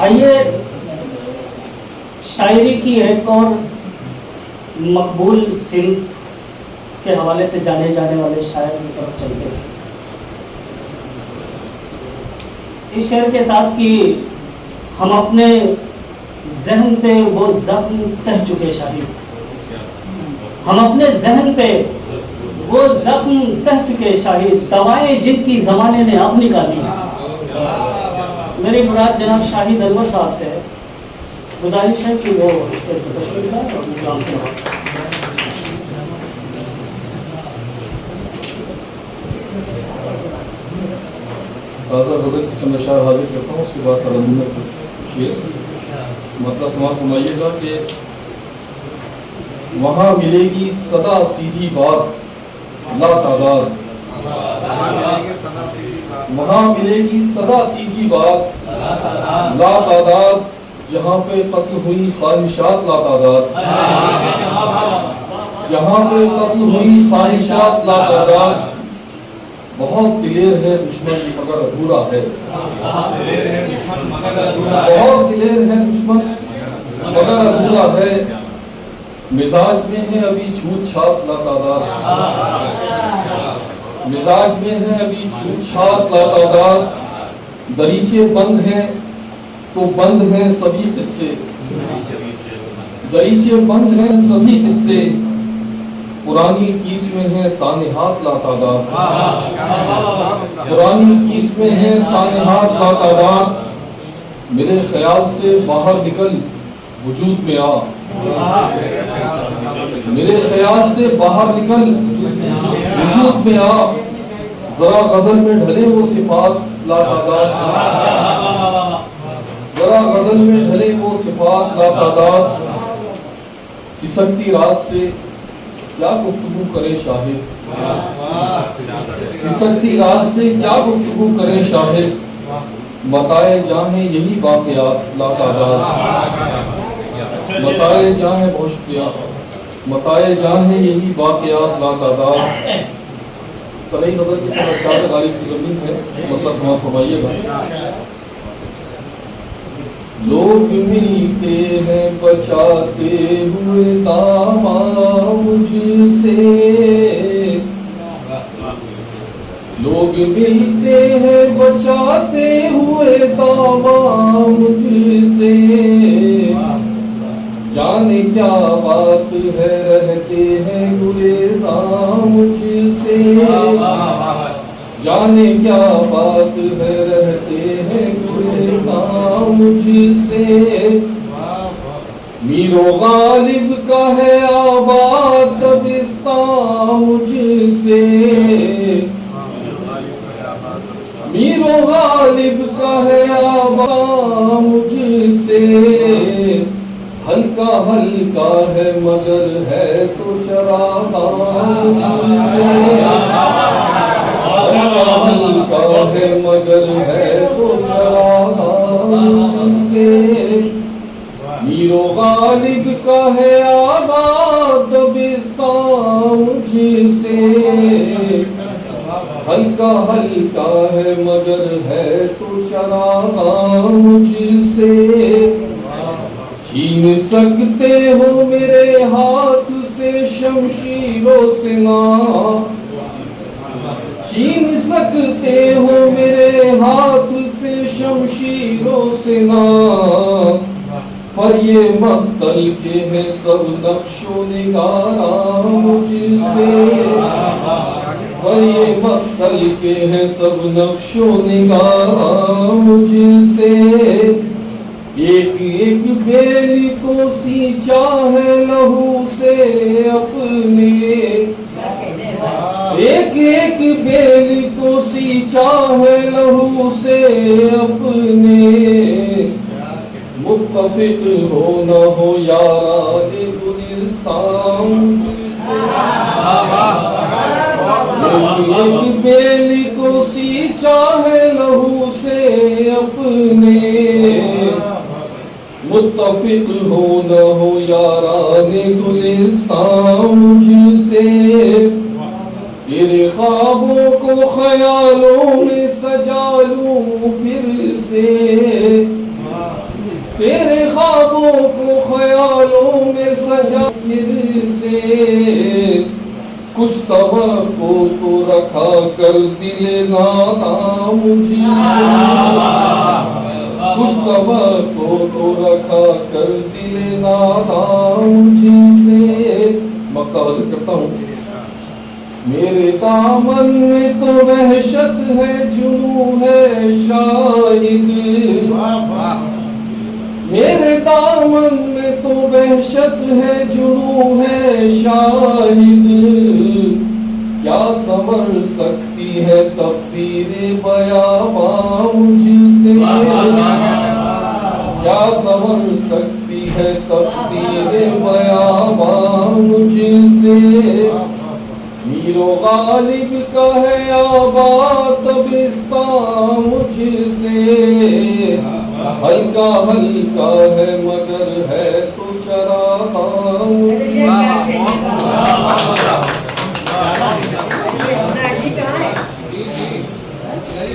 آئیے شاعری کی ایک اور مقبول صنف کے حوالے سے جانے جانے والے شاعر کی طرف چلتے ہیں. اس شعر کے ساتھ کہ ہم اپنے ذہن پہ وہ زخم سہ چکے شاہد، ہم اپنے ذہن پہ وہ زخم سہ چکے شاہد، دوائیں جن کی زمانے نے اب نکالی. میری مراد جناب شاہد انور صاحب سے ہے. گزارش ہے کہ وہ اس پہ تشریف لائیں اور نظام سے نواز کریں. تازہ غزل کی چند اشعار حاضر کرتا ہوں، اس کے بعد ترنم میں کچھ شعر. مطلب سماعت فرمائیے گا کہ وہاں ملے گی صدا سیدھی بات لا تعداد، وہاں ملے گی صدا سیدھی بات لا تعداد، جہاں پہ قتل ہوئی خواہشات لا تعداد، جہاں پہ قتل ہوئی خواہشات لا تعداد. بہت دلیر ہے دشمن مگر ادھورا ہے، بہت دلیر ہے دشمن مگر ادھورا ہے، مزاج میں ہے ابھی چھوٹ چھات لا تعداد، مزاج میں ہے ابھی چھوٹ چھات لا تعداد. دریچے بند ہیں تو بند ہیں سبھی قصے، دریچے بند ہیں سبھی قصے، پرانی کیس میں ہے سانحات لا تعداد، پرانی کیس میں ہے سانحات لا تعداد. میرے خیال سے باہر نکل وجود میں آ، میرے خیال سے باہر نکل وجود میں آ، ذرا غزل میں ڈھلے وہ صفات لا تعداد، ذرا غزل میں ڈھلے وہ صفات لا تعداد. سسکتی رات سے کیا گفتگو کرے شاہد، سسکتی رات سے کیا گفتگو کرے شاہد، بتائے جاہیں یہی واقعات لا تعداد، بتائے جاہیں بہت شکریہ، بتائے جاہیں یہی واقعات لا تعداد. طلعی نظر کی طرح شاد غالب کی زمین ہے، مطلب سماعت فرمائیے گا. لوگ ملتے ہیں بچاتے ہوئے داماں مجھ سے، لوگ ملتے ہیں بچاتے ہوئے داماں مجھ سے، جانے کیا بات ہے رہتے ہیں گریزاں مجھ سے، جانے کیا بات ہے رہتے ہیں گریزاں مجھ سے. میر و غالب کا ہے آباد دبستان مجھ سے، میر و غالب کا ہے آباد مجھ سے، ہلکا ہلکا ہے مگر ہے تو چراغاں مجھ سے، ہلکا ہے مگر ہے تو چراغاں مجھ سے. میر و غالب کا ہے آباد دبستان مجھ سے، ہلکا ہلکا ہے مگر ہے تو چراغاں مجھ سے. چھین سکتے ہو میرے ہاتھ سے شمشیر و سناں، چھین سکتے ہو میرے ہاتھ سے شمشیر و سناں، پر یہ مقتل کے ہیں سب نقش و نگاراں مجھ سے، پر یہ مقتل کے ہیں سب نقش و نگاراں مجھ سے. ایک ایک بیل کو سینچا ہے لہو سے اپنے، ایک ایک بیل کو سینچا ہے لہو سے اپنے، متفق ہو نہ ہو یاران گلستان، ایک ایک بیل کو سینچا ہے لہو سے اپنے، متفق ہو نہ ہو یاران گلستان مجھ سے. تیرے خوابوں کو خیالوں میں سجا لوں پھر سے، کر دل ناداں مجھے کچھ توقع تو رکھا کر دل ناداں مجھے سے. مقال کرتا ہوں. میرے دامن میں تو وحشت ہے جنوں ہے شاہد. میرے دامن میں تو وحشت ہے جنوں ہے شاہد. کیا سمر سکتی ہے تبدیل بیاباں مجھ سے. کیا سمر سکتی ہے تبدیل بیاباں مجھ سے. میر و غالب کا ہے آباد دبستان مجھ سے. ہلکا ہلکا ہے مگر ہے تو چراغاں